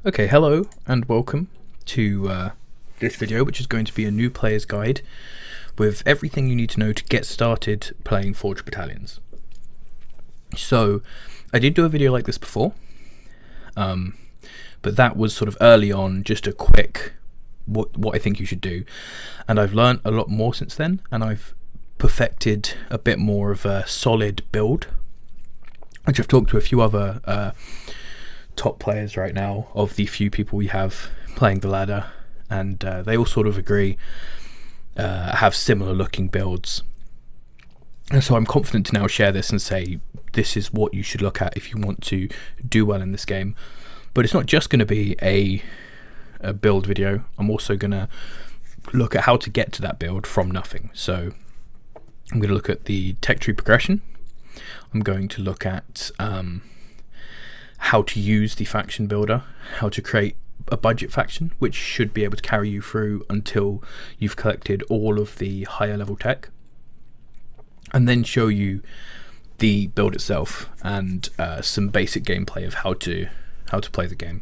Okay, hello and welcome to this video, which is going to be a new player's guide with everything you need to know to get started playing Forge Battalions. So, I did do a video like this before, but that was sort of early on, just a quick what I think you should do, and I've learned a lot more since then, and I've perfected a bit more of a solid build, which I've talked to a few other top players right now, of the few people we have playing the ladder, and they all sort of agree, have similar looking builds, and so I'm confident to now share this and say this is what you should look at if you want to do well in this game. But it's not just going to be a build video. I'm also going to look at how to get to that build from nothing. So I'm going to look at the tech tree progression. I'm going to look at how to use the faction builder, how to create a budget faction, which should be able to carry you through until you've collected all of the higher level tech, and then show you the build itself and some basic gameplay of how to play the game.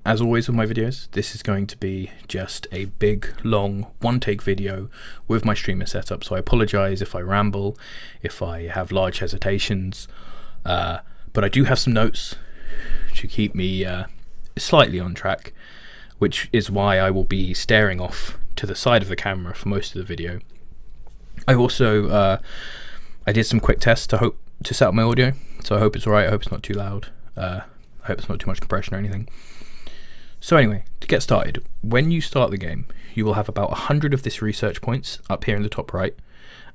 As always with my videos, this is going to be just a big long one-take video with my streamer setup, so I apologize if I ramble, if I have large hesitations, but I do have some notes to keep me slightly on track, which is why I will be staring off to the side of the camera for most of the video. I also I did some quick tests to set up my audio, so I hope it's alright. I hope it's not too loud. I hope it's not too much compression or anything. So anyway, to get started, when you start the game, you will have about 100 of this research points up here in the top right,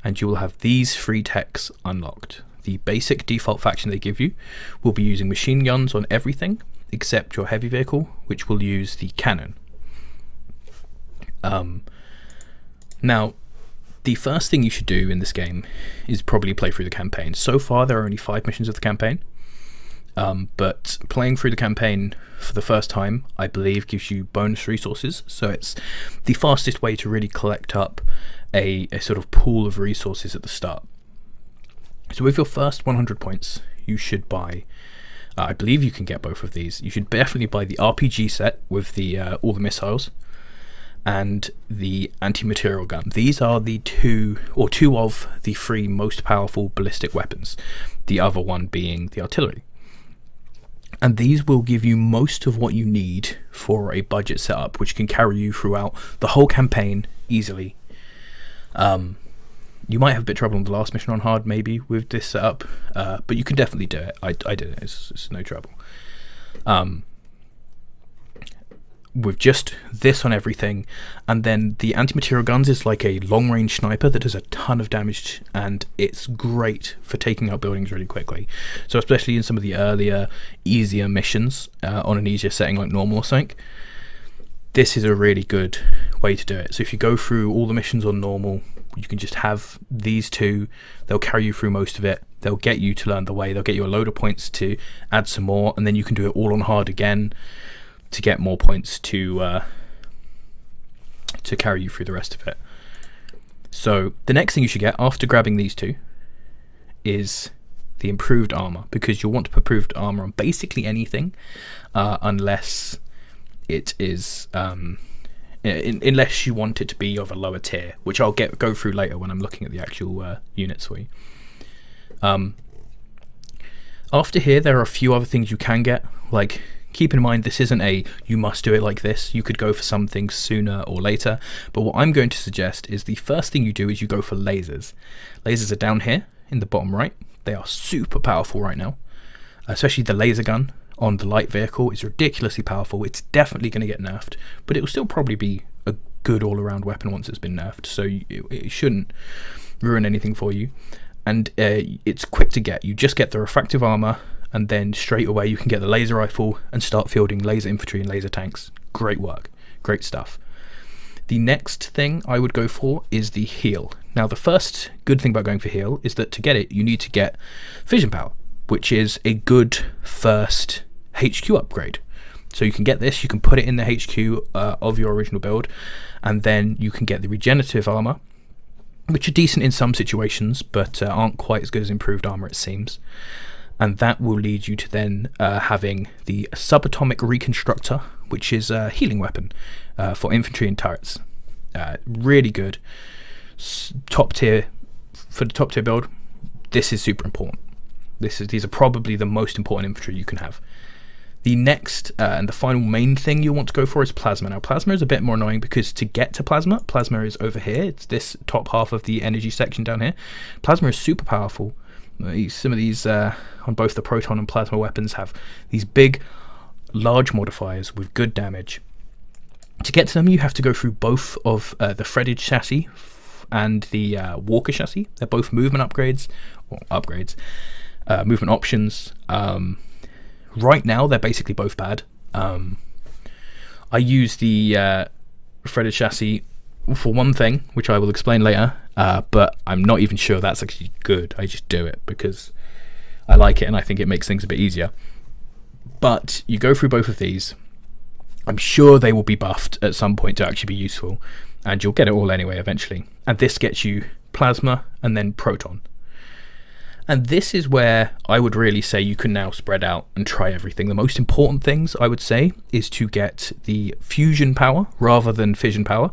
and you will have these 3 techs unlocked. The basic default faction they give you will be using machine guns on everything except your heavy vehicle, which will use the cannon. Now, the first thing you should do in this game is probably play through the campaign. So far there are only 5 missions of the campaign, but playing through the campaign for the first time, I believe, gives you bonus resources, so it's the fastest way to really collect up a sort of pool of resources at the start. So with your first 100 points, you should buy, I believe you can get both of these. You should definitely buy the RPG set with the all the missiles and the anti-material gun. These are the two of the 3 most powerful ballistic weapons, the other one being the artillery. And these will give you most of what you need for a budget setup, which can carry you throughout the whole campaign easily. You might have a bit of trouble on the last mission on hard, maybe, with this setup, but you can definitely do it. I did it, it's no trouble. With just this on everything, and then the anti-material guns is like a long-range sniper that does a ton of damage, and it's great for taking out buildings really quickly. So especially in some of the earlier, easier missions, on an easier setting like normal or something, this is a really good way to do it. So if you go through all the missions on normal, you can just have these 2, they'll carry you through most of it, they'll get you to learn the way, they'll get you a load of points to add some more, and then you can do it all on hard again to get more points to carry you through the rest of it. So the next thing you should get after grabbing these 2 is the improved armor, because you'll want to put improved armor on basically anything, unless it is unless you want it to be of a lower tier, which I'll go through later when I'm looking at the actual units for you. After here, there are a few other things you can get. Like, keep in mind, this isn't a you must do it like this. You could go for something sooner or later, but what I'm going to suggest is the first thing you do is you go for lasers. Lasers are down here in the bottom right. They are super powerful right now, especially the laser gun on the light vehicle is ridiculously powerful. It's definitely going to get nerfed, but it will still probably be a good all-around weapon once it's been nerfed, so it shouldn't ruin anything for you. And it's quick to get. You just get the refractive armor, and then straight away you can get the laser rifle and start fielding laser infantry and laser tanks. Great work, great stuff. The next thing I would go for is the heal. Now, the first good thing about going for heal is that to get it, you need to get fission power, which is a good first HQ upgrade. So you can get this, you can put it in the HQ of your original build, and then you can get the regenerative armor, which are decent in some situations, but aren't quite as good as improved armor, it seems. and that will lead you to then having the subatomic reconstructor, which is a healing weapon for infantry and turrets. Really good. Top tier. For the top tier build, this is super important. These are probably the most important infantry you can have. The next and the final main thing you'll want to go for is plasma. Now, plasma is a bit more annoying because to get to plasma is over here. It's this top half of the energy section down here. Plasma is super powerful. Some of these on both the proton and plasma weapons have these big, large modifiers with good damage. To get to them, you have to go through both of the threaded chassis and the Walker chassis. They're both movement upgrades, movement options. Right now, they're basically both bad. I use the threaded chassis for one thing, which I will explain later, but I'm not even sure that's actually good. I just do it because I like it and I think it makes things a bit easier. But you go through both of these. I'm sure they will be buffed at some point to actually be useful, and you'll get it all anyway eventually. And this gets you plasma and then proton. And this is where I would really say you can now spread out and try everything. The most important things, I would say, is to get the fusion power rather than fission power,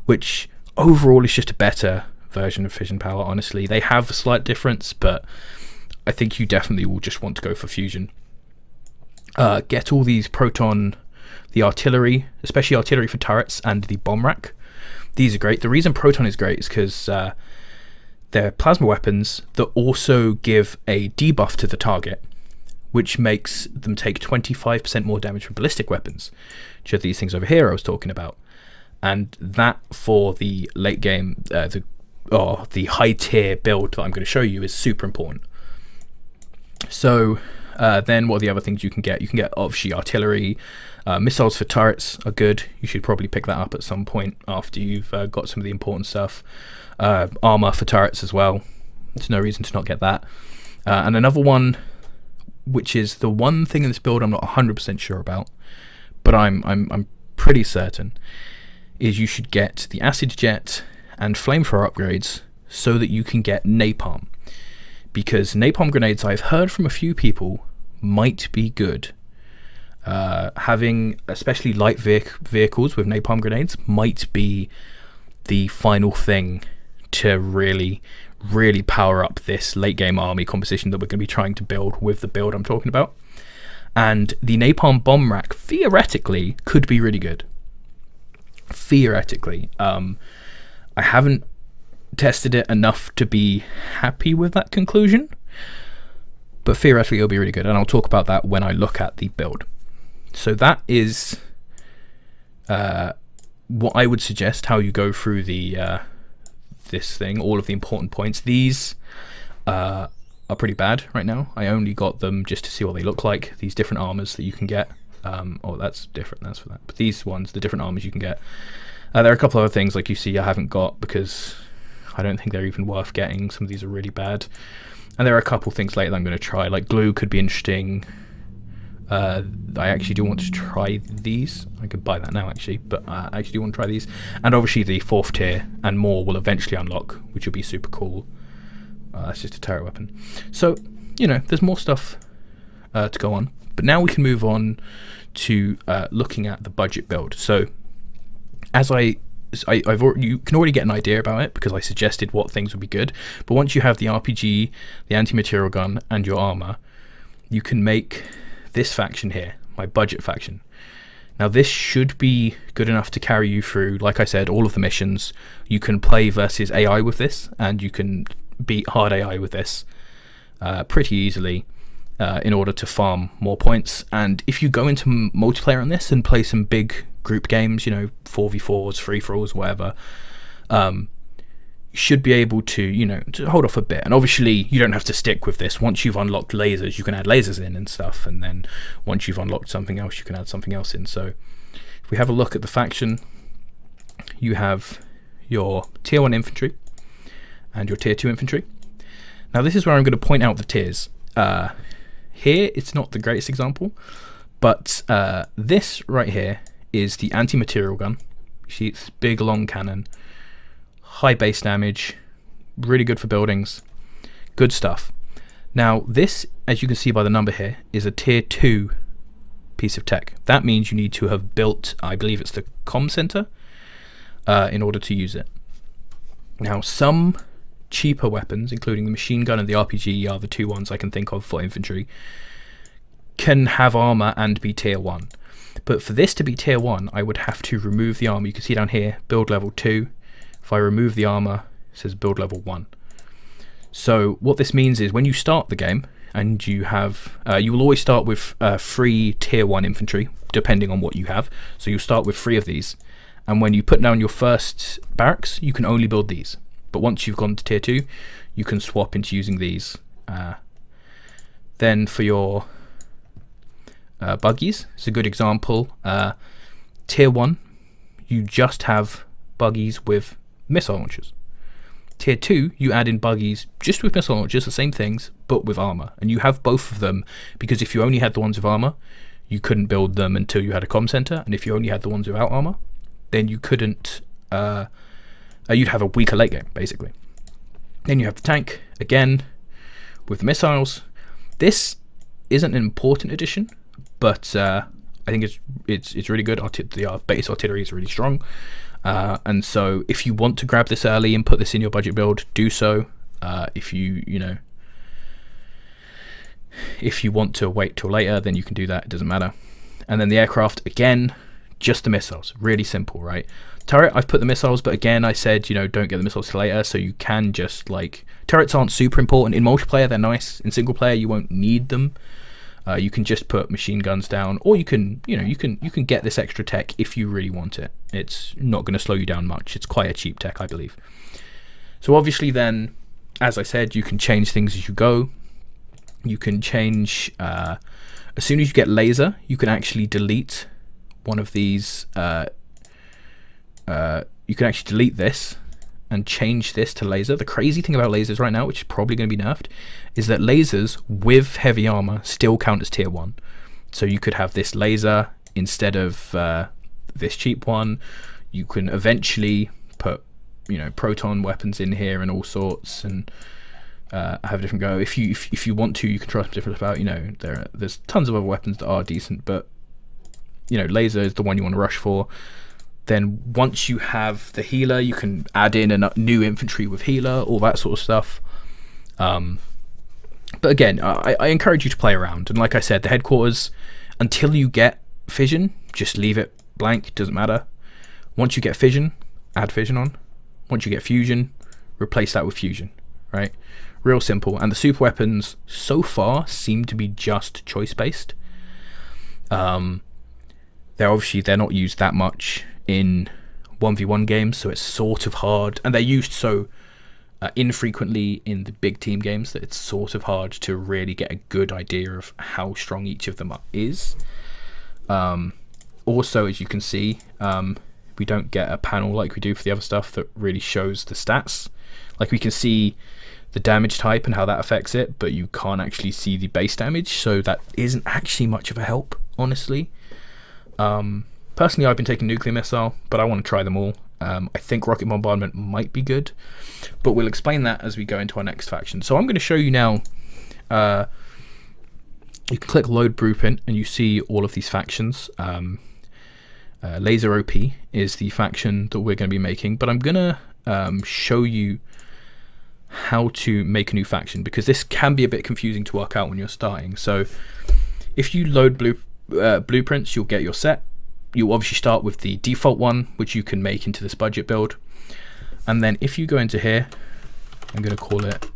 which overall is just a better version of fission power, honestly. They have a slight difference, but I think you definitely will just want to go for fusion. Get all these proton, the artillery, especially artillery for turrets, and the bomb rack. These are great. The reason proton is great is because they're plasma weapons that also give a debuff to the target, which makes them take 25% more damage from ballistic weapons, which are these things over here I was talking about. And that, for the late game, the high tier build that I'm going to show you, is super important. So then what are the other things you can get? You can get obviously artillery. Missiles for turrets are good. You should probably pick that up at some point after you've got some of the important stuff. Armor for turrets as well. There's no reason to not get that. And another one, which is the one thing in this build I'm not 100% sure about, but I'm pretty certain, is you should get the acid jet and flamethrower upgrades so that you can get napalm. Because napalm grenades, I've heard from a few people, might be good. Having especially light vehicles with napalm grenades might be the final thing to really power up this late game army composition that we're going to be trying to build with the build I'm talking about. And the napalm bomb rack theoretically could be really good. Theoretically. I haven't tested it enough to be happy with that conclusion, but theoretically it'll be really good, and I'll talk about that when I look at the build. So that is what I would suggest, how you go through the this thing, all of the important points. These are pretty bad right now. I only got them just to see what they look like, these different armors that you can get. Oh, that's different, that's for that. But these ones, the different armors you can get. There are a couple other things, like you see, I haven't got because I don't think they're even worth getting. Some of these are really bad. And there are a couple things later that I'm going to try, like glue could be interesting. I actually do want to try these. I could buy that now actually, but I actually do want to try these. And obviously the 4th tier and more will eventually unlock, which will be super cool. That's just a turret weapon. So, you know, there's more stuff to go on. But now we can move on to looking at the budget build. So, as you can already get an idea about it because I suggested what things would be good. But once you have the RPG, the anti-material gun, and your armor, you can make this faction here, my budget faction. Now this should be good enough to carry you through, like I said, all of the missions. You can play versus AI with this, and you can beat hard AI with this pretty easily in order to farm more points. And if you go into multiplayer on this and play some big group games, you know, 4v4s, free-for-alls, whatever, you should be able to, you know, to hold off a bit. And obviously you don't have to stick with this. Once you've unlocked lasers, you can add lasers in and stuff, and then once you've unlocked something else, you can add something else in. So if we have a look at the faction, you have your tier 1 infantry and your tier 2 infantry. Now this is where I'm going to point out the tiers. Here it's not the greatest example, but this right here is the anti-material gun. You see it's big long cannon, high base damage, really good for buildings, good stuff. Now this, as you can see by the number here, is a tier 2 piece of tech. That means you need to have built, I believe it's the comm center, in order to use it. Now some cheaper weapons, including the machine gun and the RPG, are the two ones I can think of for infantry, can have armor and be tier 1. But for this to be tier 1, I would have to remove the armor. You can see down here, build level 2. If I remove the armor, it says build level 1. So what this means is when you start the game, and you have, you will always start with 3 tier 1 infantry, depending on what you have. So you'll start with 3 of these. And when you put down your first barracks, you can only build these. But once you've gone to tier 2, you can swap into using these. Then for your buggies, it's a good example. Tier 1, you just have buggies with missile launchers. Tier 2, you add in buggies just with missile launchers, the same things, but with armor. And you have both of them, because if you only had the ones with armor, you couldn't build them until you had a comm center. And if you only had the ones without armor, then you couldn't, you'd have a weaker late game, basically. Then you have the tank, again, with missiles. This isn't an important addition, but I think it's really good. The base artillery is really strong. And so if you want to grab this early and put this in your budget build, do so. If you want to wait till later, then you can do that. It doesn't matter. And then the aircraft, again, just the missiles. Really simple, right? Turret, I've put the missiles, but again, I said, don't get the missiles till later. So you can just turrets aren't super important. In multiplayer, they're nice. In single player, you won't need them. You can just put machine guns down, or you can get this extra tech if you really want it. It's not going to slow you down much. It's quite a cheap tech, I believe. So obviously then, as I said, you can change things as you go. You can change, as soon as you get laser, you can actually delete one of these, you can actually delete this and change this to laser. The crazy thing about lasers right now, which is probably going to be nerfed, is that lasers with heavy armor still count as tier 1. So you could have this laser instead of this cheap one. You can eventually put, proton weapons in here and all sorts, and have a different go. If you want to, you can try some different about. There's tons of other weapons that are decent, but laser is the one you want to rush for. Then once you have the healer, you can add in a new infantry with healer, all that sort of stuff. But again, I encourage you to play around. And like I said, the headquarters, until you get fission, just leave it blank, doesn't matter. Once you get fission, add fission on. Once you get fusion, replace that with fusion, right? Real simple. And the super weapons so far seem to be just choice based. They're not used that much in 1v1 games, so it's sort of hard, and they're used so infrequently in the big team games that it's sort of hard to really get a good idea of how strong each of them is. Also, as you can see, we don't get a panel like we do for the other stuff that really shows the stats. Like, we can see the damage type and how that affects it, but you can't actually see the base damage, so that isn't actually much of a help, honestly. Personally, I've been taking nuclear missile, but I want to try them all. I think rocket bombardment might be good, but we'll explain that as we go into our next faction. So I'm going to show you now. You can click load blueprint and you see all of these factions. Laser OP is the faction that we're going to be making, but I'm going to show you how to make a new faction, because this can be a bit confusing to work out when you're starting. So if you load blueprints, you'll get your set. You'll obviously start with the default one, which you can make into this budget build. And then if you go into here, I'm going to call it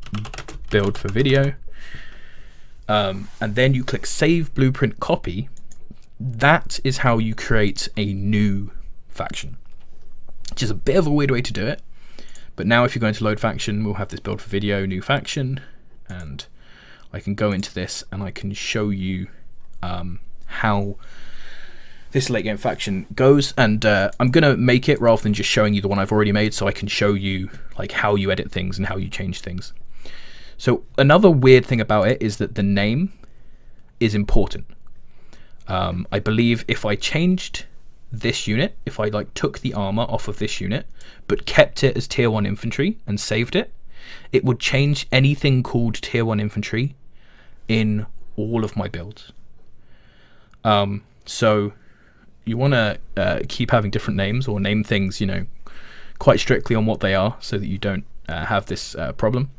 build for video. And then you click save blueprint copy. That is how you create a new faction, which is a bit of a weird way to do it. But now if you go into load faction, we'll have this build for video, new faction. And I can go into this and I can show you how this late game faction goes, and I'm gonna make it rather than just showing you the one I've already made, so I can show you how you edit things and how you change things. So another weird thing about it is that the name is important. I believe if I changed this unit, if I took the armor off of this unit but kept it as tier 1 infantry and saved it, it would change anything called tier 1 infantry in all of my builds. So you want to keep having different names, or name things, quite strictly on what they are, so that you don't have this problem.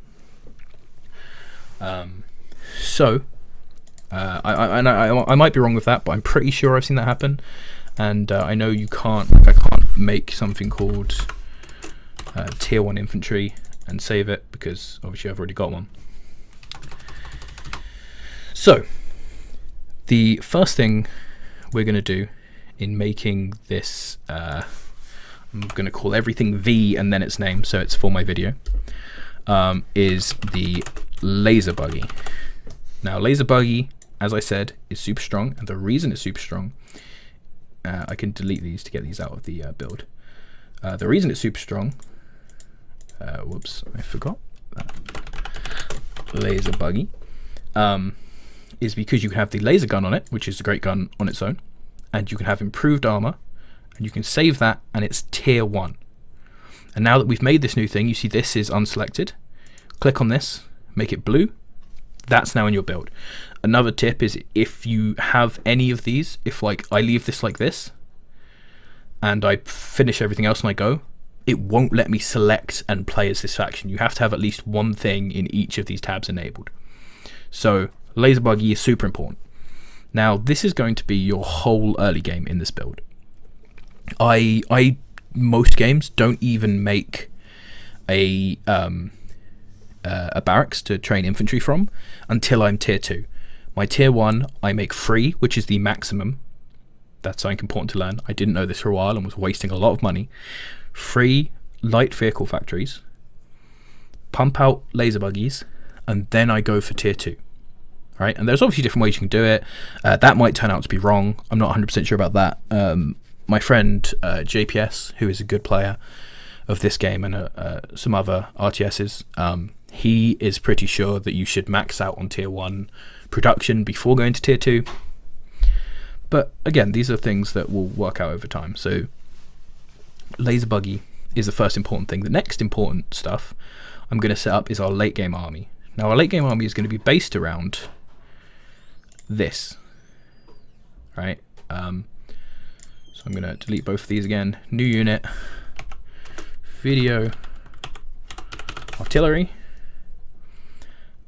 I might be wrong with that, but I'm pretty sure I've seen that happen. And I know I can't make something called tier 1 infantry and save it, because obviously I've already got one. So the first thing we're going to do in making this, I'm going to call everything V and then its name, so it's for my video, is the laser buggy. Now, laser buggy, as I said, is super strong, and the reason it's super strong, I can delete these to get these out of the build. The reason it's super strong, whoops, I forgot that. Laser buggy, is because you can have the laser gun on it, which is a great gun on its own, and you can have improved armor, and you can save that, and it's tier 1. And now that we've made this new thing, you see this is unselected. Click on this, make it blue. That's now in your build. Another tip is, if you have any of these, if I leave this like this and I finish everything else and I go, it won't let me select and play as this faction. You have to have at least one thing in each of these tabs enabled. So laser buggy is super important. Now, this is going to be your whole early game in this build. Most games don't even make a barracks to train infantry from until I'm tier 2. My tier 1 I make free, which is the maximum. That's something important to learn. I didn't know this for a while and was wasting a lot of money. Free light vehicle factories, pump out laser buggies, and then I go for tier 2. Right? And there's obviously different ways you can do it. That might turn out to be wrong. I'm not 100% sure about that. My friend JPS, who is a good player of this game and some other RTSs, he is pretty sure that you should max out on tier 1 production before going to tier 2. But again, these are things that will work out over time. So laser buggy is the first important thing. The next important stuff I'm going to set up is our late game army. Now, our late game army is going to be based around this, right? So I'm going to delete both of these again. New unit, video, artillery.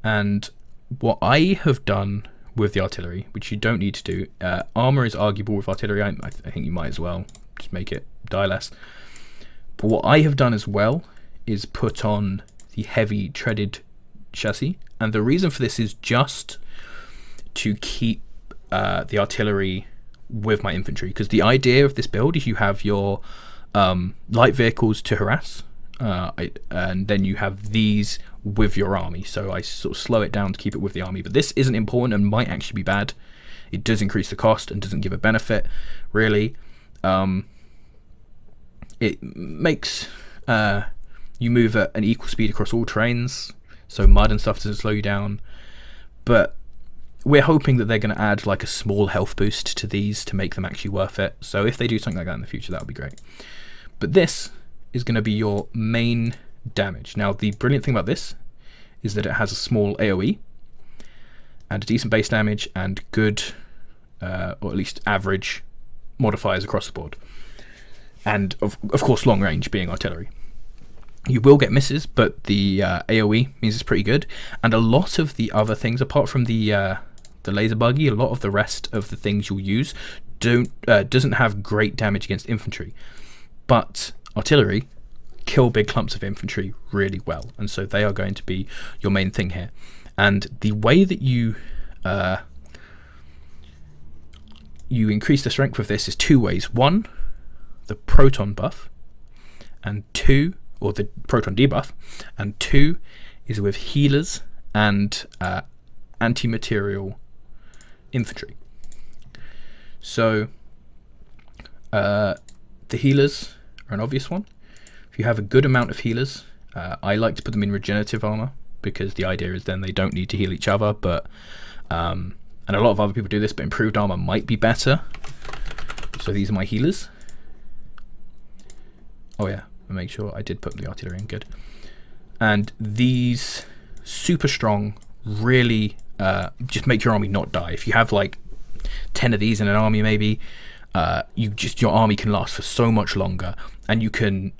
And what I have done with the artillery, which you don't need to do, armor is arguable with artillery. I think you might as well just make it die less. But what I have done as well is put on the heavy treaded chassis, and the reason for this is just to keep the artillery with my infantry, because the idea of this build is you have your light vehicles to harass, and then you have these with your army. So I sort of slow it down to keep it with the army, but this isn't important and might actually be bad. It does increase the cost and doesn't give a benefit really. It makes you move at an equal speed across all terrains, so mud and stuff doesn't slow you down, but we're hoping that they're going to add like a small health boost to these to make them actually worth it. So if they do something like that in the future, that would be great. But this is going to be your main damage. Now, the brilliant thing about this is that it has a small AoE and a decent base damage and good, or at least average, modifiers across the board. And of course, long range being artillery. You will get misses, but the AoE means it's pretty good. And a lot of the other things, apart from the laser buggy, a lot of the rest of the things you'll use doesn't have great damage against infantry. But artillery kill big clumps of infantry really well, and so they are going to be your main thing here. And the way that you increase the strength with this is two ways. One, the proton buff, and two, or the proton debuff, and two is with healers and anti-material infantry. So the healers are an obvious one. If you have a good amount of healers, I like to put them in regenerative armor, because the idea is then they don't need to heal each other, but and a lot of other people do this, but improved armor might be better. So these are my healers. Oh yeah, I'll make sure I did put the artillery in, good. And these super strong, really just make your army not die. If you have like 10 of these in an army, maybe your army can last for so much longer, and you can,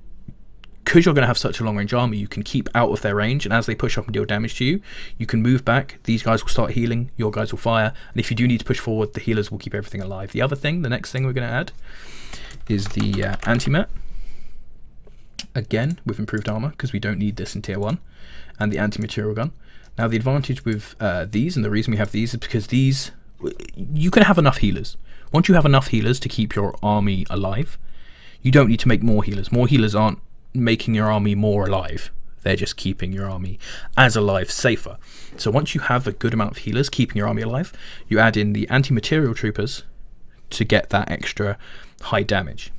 because you're going to have such a long range army, you can keep out of their range, and as they push up and deal damage to you, you can move back. These guys will start healing, your guys will fire, and if you do need to push forward, the healers will keep everything alive. The other thing, the next thing we're going to add is the anti-mat. Again, with improved armor, because we don't need this in tier 1, and the anti-material gun. Now the advantage with these, and the reason we have these, is because these, you can have enough healers. Once you have enough healers to keep your army alive, you don't need to make more healers. More healers aren't making your army more alive. They're just keeping your army as alive safer. So once you have a good amount of healers keeping your army alive, you add in the anti-material troopers to get that extra high damage.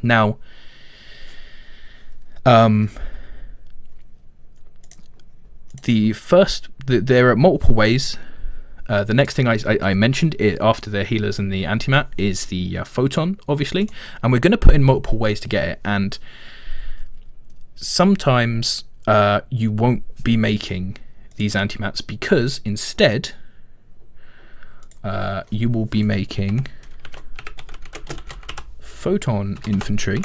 Now, there are multiple ways. The next thing I mentioned after the healers and the anti-mat is the photon, obviously, and we're going to put in multiple ways to get it, and sometimes you won't be making these anti-mats, because instead you will be making photon infantry,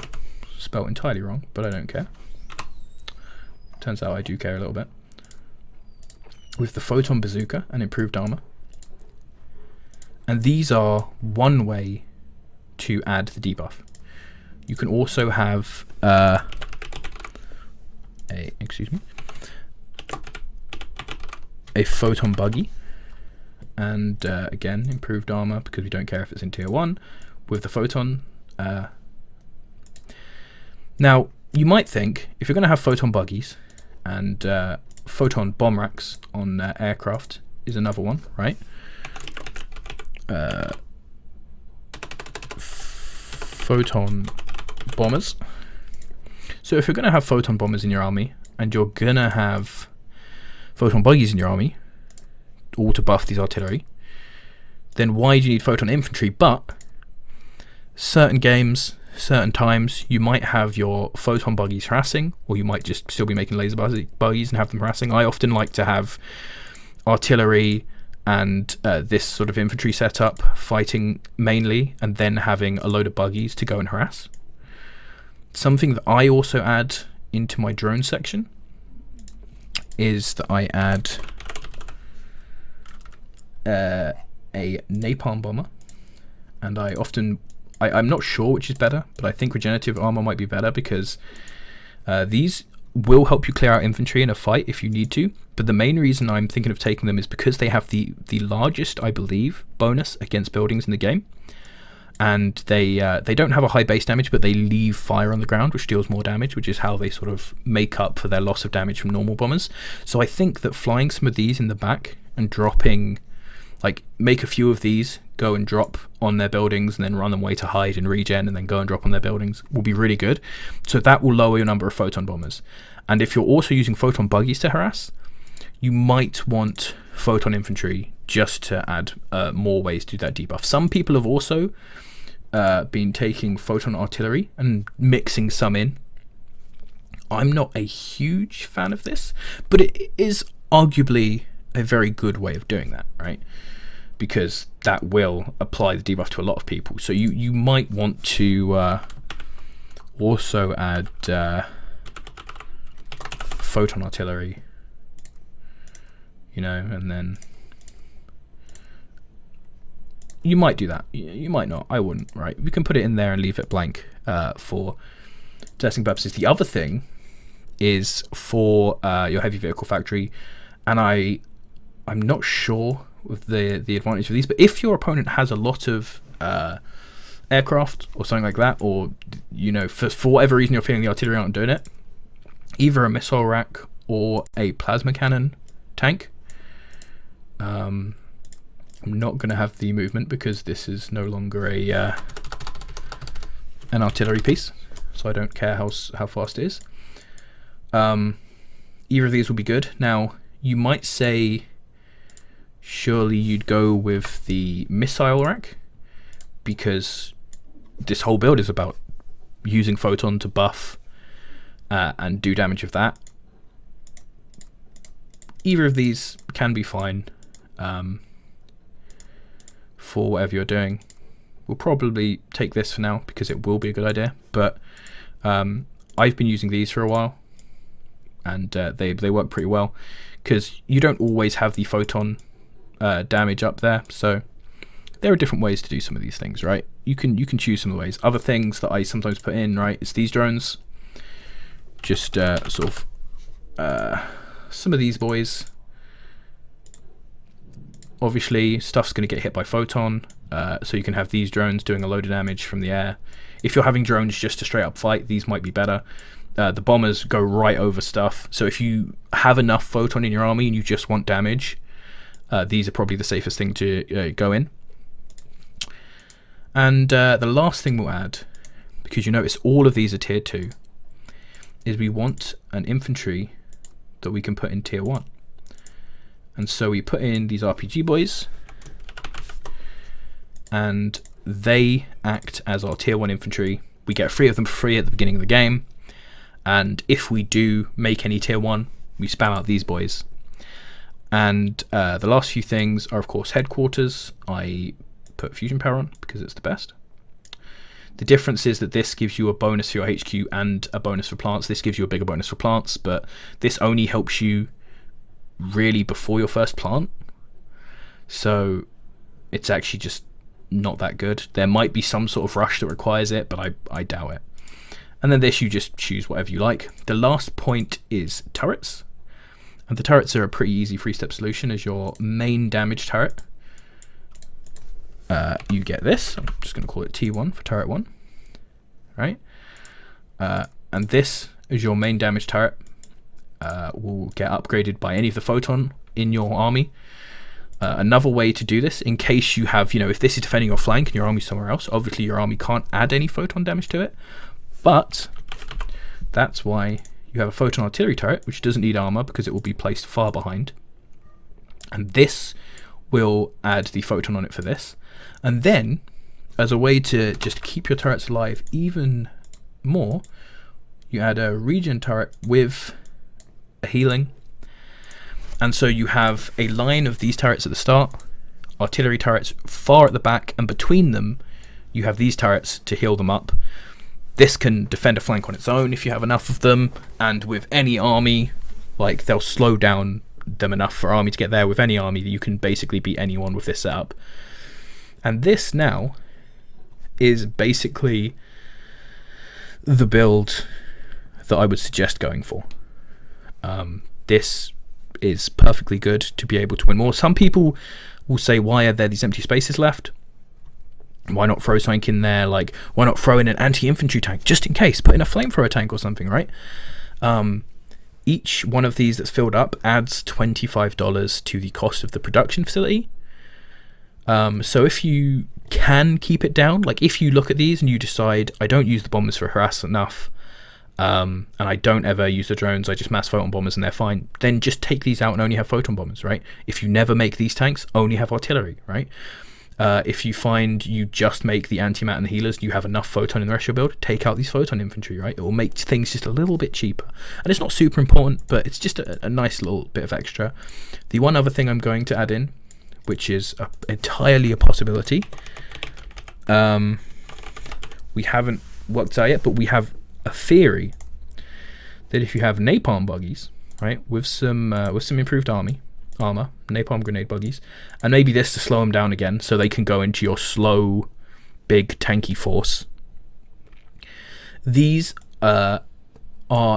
spelled entirely wrong, but I don't care. Turns out I do care a little bit. With the photon bazooka and improved armor. And these are one way to add the debuff. You can also have a photon buggy, and again, improved armor, because we don't care if it's in tier 1 with the photon. Now you might think, if you're going to have photon buggies, and photon bomb racks on aircraft is another one, right? Photon bombers. So if you're going to have photon bombers in your army, and you're going to have photon buggies in your army, all to buff these artillery, then why do you need photon infantry? But certain games, certain times, you might have your photon buggies harassing, or you might just still be making laser buggies and have them harassing. I often like to have artillery and this sort of infantry setup fighting mainly, and then having a load of buggies to go and harass. Something that I also add into my drone section is that I add a napalm bomber, and I'm not sure which is better, but I think regenerative armor might be better, because these will help you clear out infantry in a fight if you need to. But the main reason I'm thinking of taking them is because they have the largest, I believe, bonus against buildings in the game. And they don't have a high base damage, but they leave fire on the ground, which deals more damage, which is how they sort of make up for their loss of damage from normal bombers. So I think that flying some of these in the back and dropping, like, make a few of these, go and drop on their buildings, and then run away to hide and regen, and then go and drop on their buildings, will be really good. So that will lower your number of photon bombers. And if you're also using photon buggies to harass, you might want photon infantry just to add more ways to do that debuff. Some people have also been taking photon artillery and mixing some in. I'm not a huge fan of this, but it is arguably a very good way of doing that, right? Because that will apply the debuff to a lot of people. So you might want to also add photon artillery, and then you might do that. You might not. I wouldn't, right? We can put it in there and leave it blank for testing purposes. The other thing is for your heavy vehicle factory, and I'm not sure with the advantage of these, but if your opponent has a lot of aircraft or something like that, or for whatever reason you're feeling the artillery aren't doing it, either a missile rack or a plasma cannon tank. I'm not going to have the movement because this is no longer an artillery piece, so I don't care how fast it is. Either of these will be good. Now, you might say surely you'd go with the missile rack, because this whole build is about using photon to buff and do damage with that. either of these can be fine for whatever you're doing. We'll probably take this for now because it will be a good idea, but I've been using these for a while, and they work pretty well because you don't always have the photon damage up there, so there are different ways to do some of these things, right? You can choose some of the ways. Other things that I sometimes put in, right, is these drones. Just sort of some of these boys. Obviously, stuff's going to get hit by photon, so you can have these drones doing a load of damage from the air. If you're having drones just to straight up fight, these might be better. The bombers go right over stuff, so if you have enough photon in your army and you just want damage, these are probably the safest thing to go in. And the last thing we'll add, because you notice all of these are tier 2, is we want an infantry that we can put in tier 1. And so we put in these RPG boys, and they act as our tier 1 infantry. We get 3 of them for free at the beginning of the game, and if we do make any tier 1, we spam out these boys. And the last few things are, of course, headquarters. I put fusion power on because it's the best. The difference is that this gives you a bonus for your HQ and a bonus for plants. This gives you a bigger bonus for plants, but this only helps you really before your first plant. So it's actually just not that good. There might be some sort of rush that requires it, but I doubt it. And then this, you just choose whatever you like. The last point is turrets. And the turrets are a pretty easy 3-step solution. As your main damage turret, you get this. I'm just going to call it T1 for turret 1, right? And this is your main damage turret. Will get upgraded by any of the photon in your army. Another way to do this, in case you have, if this is defending your flank and your army's somewhere else, obviously your army can't add any photon damage to it, but that's why you have a photon artillery turret, which doesn't need armor because it will be placed far behind. And this will add the photon on it for this. And then, as a way to just keep your turrets alive even more, you add a regen turret with a healing. And so you have a line of these turrets at the start, artillery turrets far at the back, and between them you have these turrets to heal them up. This can defend a flank on its own if you have enough of them, and with any army, like, they'll slow down them enough for army to get there. With any army, you can basically beat anyone with this setup. And this now is basically the build that I would suggest going for. This is perfectly good to be able to win more. Some people will say, why are there these empty spaces left? Why not throw something in there? Like, why not throw in an anti-infantry tank just in case? Put in a flamethrower tank or something, right? Each one of these that's filled up adds $25 to the cost of the production facility. So if you can keep it down, like if you look at these and you decide, I don't use the bombers for harass enough, and I don't ever use the drones, I just mass photon bombers and they're fine, then just take these out and only have photon bombers, right? If you never make these tanks, only have artillery, right? If you find you just make the anti-mat and the healers, you have enough photon in the rest of your build, take out these photon infantry, right? It will make things just a little bit cheaper. And it's not super important, but it's just a nice little bit of extra. The one other thing I'm going to add in, which is entirely a possibility, we haven't worked out yet, but we have a theory that if you have napalm buggies, right, with some improved armor, napalm grenade buggies, and maybe this to slow them down again so they can go into your slow, big, tanky force. These are,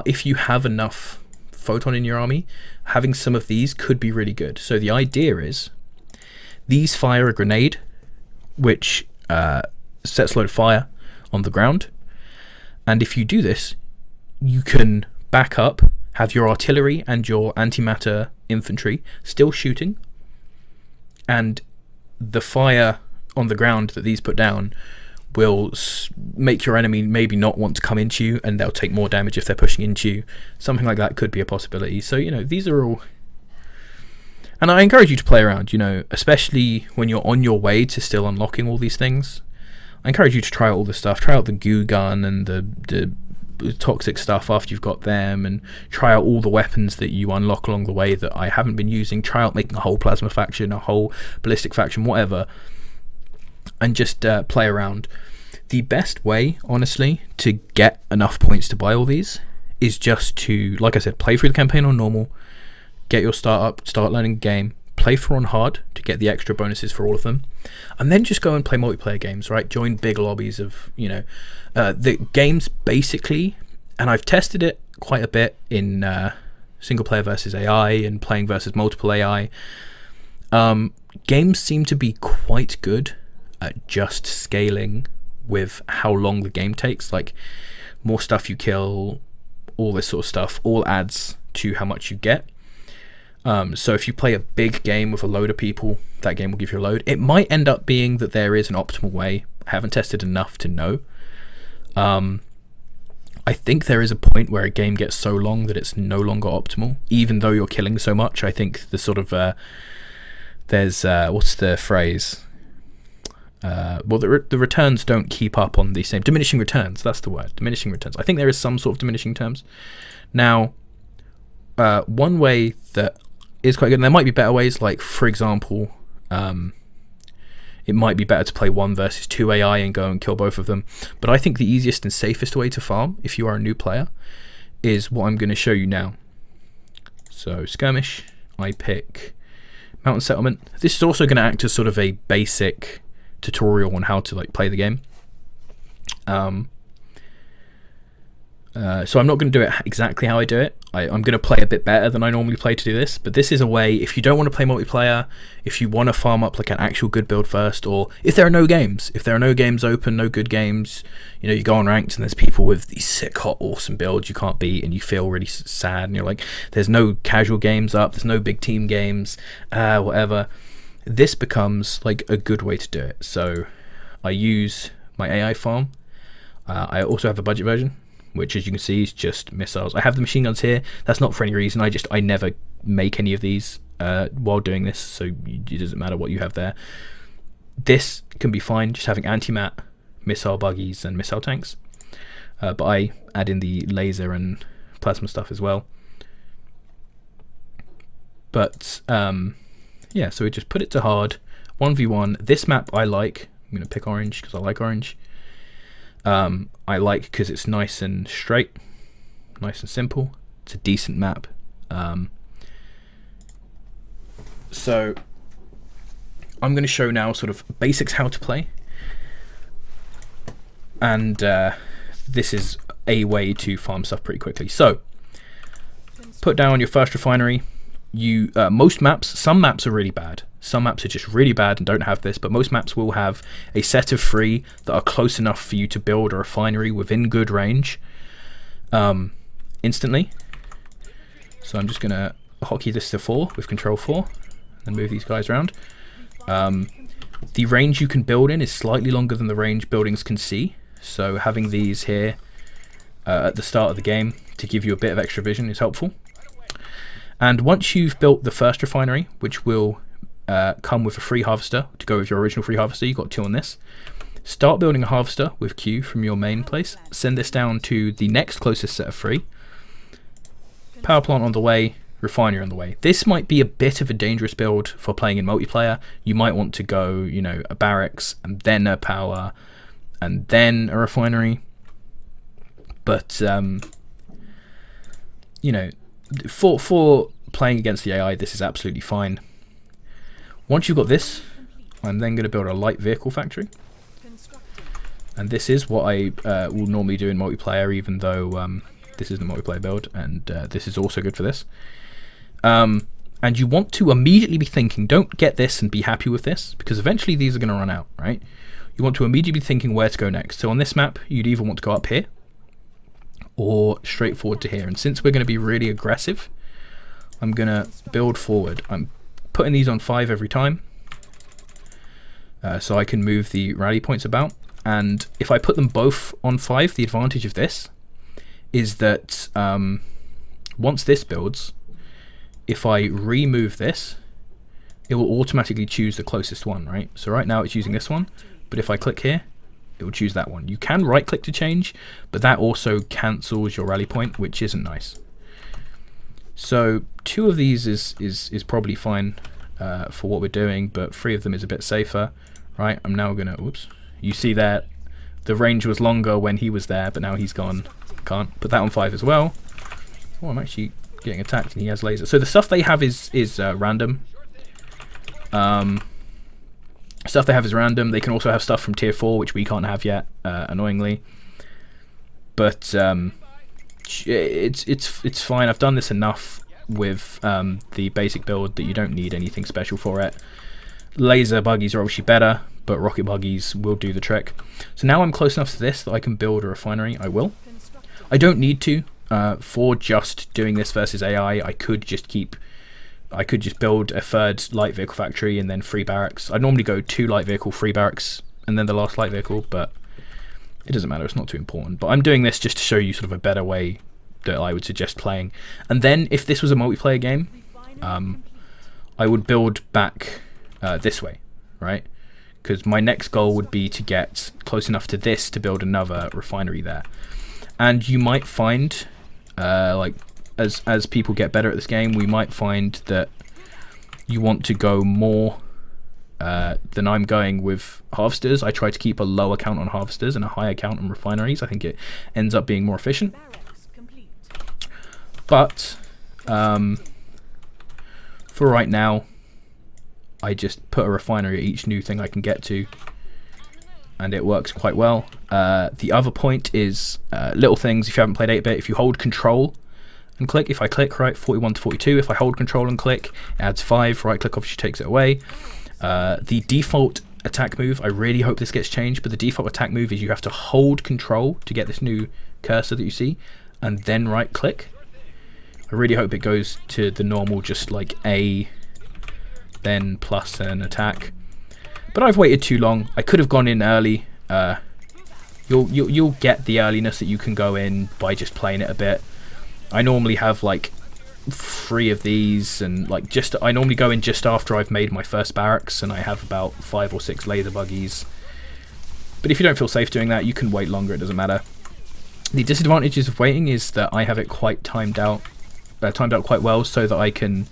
if you have enough photon in your army, having some of these could be really good. So the idea is, these fire a grenade, which sets a load of fire on the ground. And if you do this, you can back up, have your artillery and your antimatter infantry still shooting, and the fire on the ground that these put down will make your enemy maybe not want to come into you, and they'll take more damage if they're pushing into you. Something like that could be a possibility. So, these are all... And I encourage you to play around, especially when you're on your way to still unlocking all these things. I encourage you to try out all this stuff. Try out the goo gun and the toxic stuff after you've got them, and try out all the weapons that you unlock along the way that I haven't been using. Try out making a whole plasma faction, a whole ballistic faction, whatever, and just play around. The best way, honestly, to get enough points to buy all these is just to, like I said, play through the campaign on normal, get your start up, start learning the game, play through on hard to get the extra bonuses for all of them, and then just go and play multiplayer games, right? Join big lobbies of, the games basically, and I've tested it quite a bit in single player versus AI and playing versus multiple AI. Games seem to be quite good at just scaling with how long the game takes. Like, more stuff you kill, all this sort of stuff, all adds to how much you get. So if you play a big game with a load of people, that game will give you a load. It might end up being that there is an optimal way. I haven't tested enough to know. I think there is a point where a game gets so long that it's no longer optimal, even though you're killing so much. I think the sort of there's what's the phrase? Well, the returns don't keep up on the same. Diminishing returns, that's the word. Diminishing returns. I think there is some sort of diminishing terms. Now, one way that is quite good, and there might be better ways, like, for example, it might be better to play 1 versus 2 AI and go and kill both of them. But I think the easiest and safest way to farm, if you are a new player, is what I'm going to show you now. So, skirmish, I pick mountain settlement. This is also going to act as sort of a basic tutorial on how to play the game. So I'm not going to do it exactly how I do it. I'm going to play a bit better than I normally play to do this, but this is a way, if you don't want to play multiplayer, if you want to farm up like an actual good build first, or if there are no games open, no good games, you go on ranked and there's people with these sick, hot, awesome builds you can't beat, and you feel really sad, and you're like, there's no casual games up, there's no big team games, whatever. This becomes like a good way to do it. So I use my AI farm. I also have a budget version, which, as you can see, is just missiles. I have the machine guns here. That's not for any reason. I never make any of these while doing this, so it doesn't matter what you have there. This can be fine, just having anti-mat, missile buggies, and missile tanks. But I add in the laser and plasma stuff as well. But yeah, so we just put it to hard. 1v1. This map I like. I'm going to pick orange because I like orange. I like because it's nice and straight, nice and simple. It's a decent map. So I'm going to show now sort of basics how to play, and this is a way to farm stuff pretty quickly. So put down your first refinery. Most maps, some maps are really bad. Some maps are just really bad and don't have this, but most maps will have a set of 3 that are close enough for you to build a refinery within good range instantly. So I'm just going to hotkey this to 4 with control 4 and move these guys around. The range you can build in is slightly longer than the range buildings can see, so having these here at the start of the game to give you a bit of extra vision is helpful. And once you've built the first refinery, which will come with a free harvester to go with your original free harvester, you've got 2 on this. Start building a harvester with Q from your main place. Send this down to the next closest set of 3. Power plant on the way, refinery on the way. This might be a bit of a dangerous build for playing in multiplayer. You might want to go, a barracks and then a power and then a refinery. But for playing against the AI, this is absolutely fine. Once you've got this, I'm then going to build a light vehicle factory. And this is what I will normally do in multiplayer, even though this isn't a multiplayer build, and this is also good for this. And you want to immediately be thinking, don't get this and be happy with this, because eventually these are going to run out, right? You want to immediately be thinking where to go next. So on this map, you'd either want to go up here, or straight forward to here. And since we're going to be really aggressive, I'm going to build forward. I'm putting these on 5 every time, so I can move the rally points about. And if I put them both on 5, the advantage of this is that once this builds, if I remove this, it will automatically choose the closest one, right? So right now it's using this one, but if I click here, it will choose that one. You can right click to change, but that also cancels your rally point, which isn't nice. So 2 of these is probably fine for what we're doing, but 3 of them is a bit safer, right? I'm now gonna, whoops, you see that the range was longer when he was there, but now he's gone. Can't put that on 5 as well. Oh, I'm actually getting attacked and he has laser. So the stuff they have is random. Stuff they have is random. They can also have stuff from tier 4, which we can't have yet, annoyingly. But it's fine. I've done this enough with the basic build that you don't need anything special for it. Laser buggies are obviously better, but rocket buggies will do the trick. So now I'm close enough to this that I can build a refinery. I will. I don't need to for just doing this versus AI. I could just build a 3rd light vehicle factory and then 3 barracks. I normally go 2 light vehicle, 3 barracks, and then the last light vehicle, but it doesn't matter. It's not too important. But I'm doing this just to show you sort of a better way that I would suggest playing. And then if this was a multiplayer game, I would build back this way, right? Because my next goal would be to get close enough to this to build another refinery there. And you might find, like, as people get better at this game, we might find that you want to go more than I'm going with harvesters. I try to keep a lower count on harvesters and a higher count on refineries. I think it ends up being more efficient. But for right now, I just put a refinery at each new thing I can get to, and it works quite well. The other point is little things. If you haven't played 8-bit, if you hold control and click, if I click, right, 41 to 42, if I hold control and click, it adds 5, right click obviously takes it away. The default attack move, I really hope this gets changed, but the default attack move is you have to hold control to get this new cursor that you see, and then right click. I really hope it goes to the normal, just like A, then plus an attack. But I've waited too long. I could have gone in early. You'll get the earliness that you can go in by just playing it a bit. I normally have like 3 of these, and like I normally go in just after I've made my first barracks, and I have about 5 or 6 laser buggies. But if you don't feel safe doing that, you can wait longer. It doesn't matter. The disadvantages of waiting is that I have it quite timed out quite well, so that I can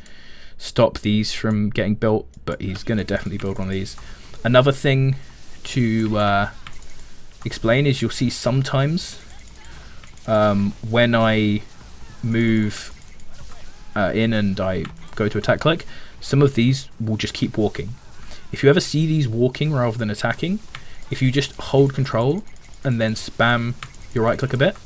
stop these from getting built. But he's going to definitely build one of these. Another thing to explain is you'll see sometimes when I move in and I go to attack click, some of these will just keep walking. If you ever see these walking rather than attacking, if you just hold control and then spam your right click a bit,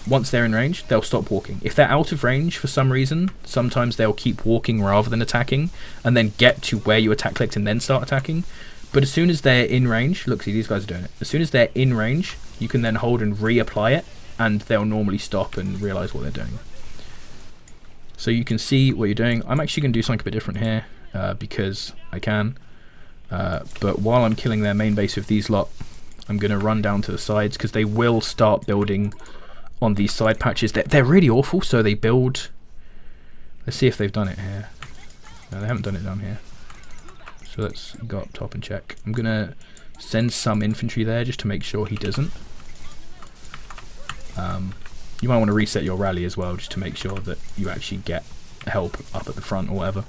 once they're in range, they'll stop walking. If they're out of range for some reason, sometimes they'll keep walking rather than attacking, and then get to where you attack clicked and then start attacking. But as soon as they're in range, look, see, these guys are doing it. As soon as they're in range, you can then hold and reapply it, and they'll normally stop and realize what they're doing. So you can see what you're doing. I'm actually going to do something a bit different here, because I can. But while I'm killing their main base with these lot, I'm going to run down to the sides, because they will start building on these side patches. They're really awful, so they build... Let's see if they've done it here. No, they haven't done it down here. So let's go up top and check. I'm going to send some infantry there just to make sure he doesn't. You might want to reset your rally as well, just to make sure that you actually get help up at the front or whatever.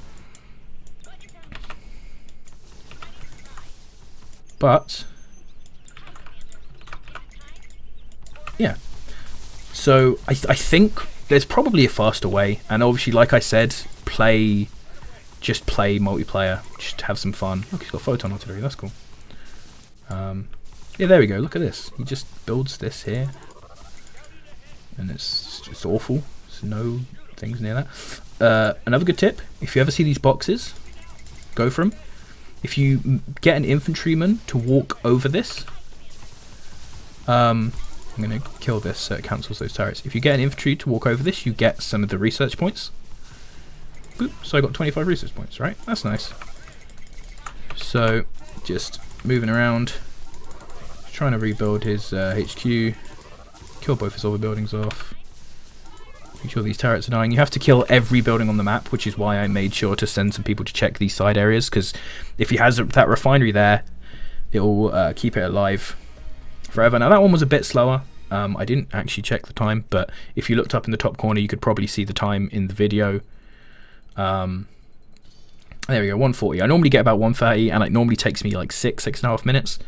But yeah, so I think there's probably a faster way, and obviously, like I said, just play multiplayer, just have some fun. Look, he's got photon artillery, that's cool. Yeah, there we go, look at this. He just builds this here, and it's just awful. There's no things near that. Another good tip, if you ever see these boxes, go for them. If you get an infantryman to walk over this, I'm going to kill this so it cancels those turrets. If you get an infantry to walk over this, you get some of the research points. Boop, so I got 25 research points, right? That's nice. So, just moving around, trying to rebuild his HQ, kill both his other buildings off. Make sure these turrets are dying. You have to kill every building on the map, which is why I made sure to send some people to check these side areas, because if he has that refinery there, it'll keep it alive forever. Now that one was a bit slower. I didn't actually check the time, but if you looked up in the top corner, you could probably see the time in the video. There we go, 1:40. I normally get about 1:30, and it normally takes me like 6.5 minutes.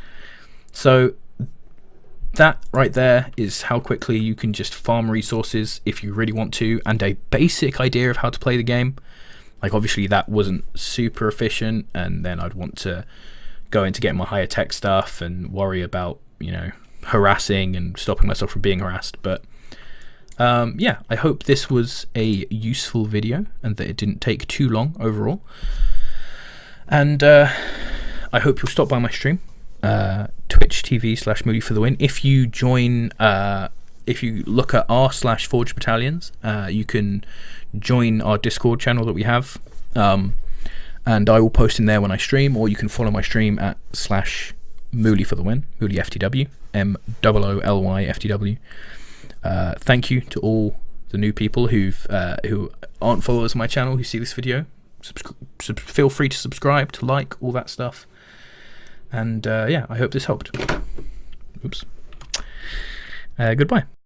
So that right there is how quickly you can just farm resources if you really want to, and a basic idea of how to play the game. Like, obviously that wasn't super efficient, and then I'd want to go into getting my higher tech stuff and worry about, you know, harassing and stopping myself from being harassed. But yeah, I hope this was a useful video and that it didn't take too long overall. And I hope you'll stop by my stream, Twitch TV/Moody for the win. If you join, if you look at r/Forge Battalions, you can join our Discord channel that we have, and I will post in there when I stream, or you can follow my stream at /Mooley for the win, Mooley FTW, MOOLY FTW. Thank you to all the new people who aren't followers of my channel who see this video. Feel free to subscribe, to like, all that stuff. And yeah, I hope this helped. Oops. Goodbye.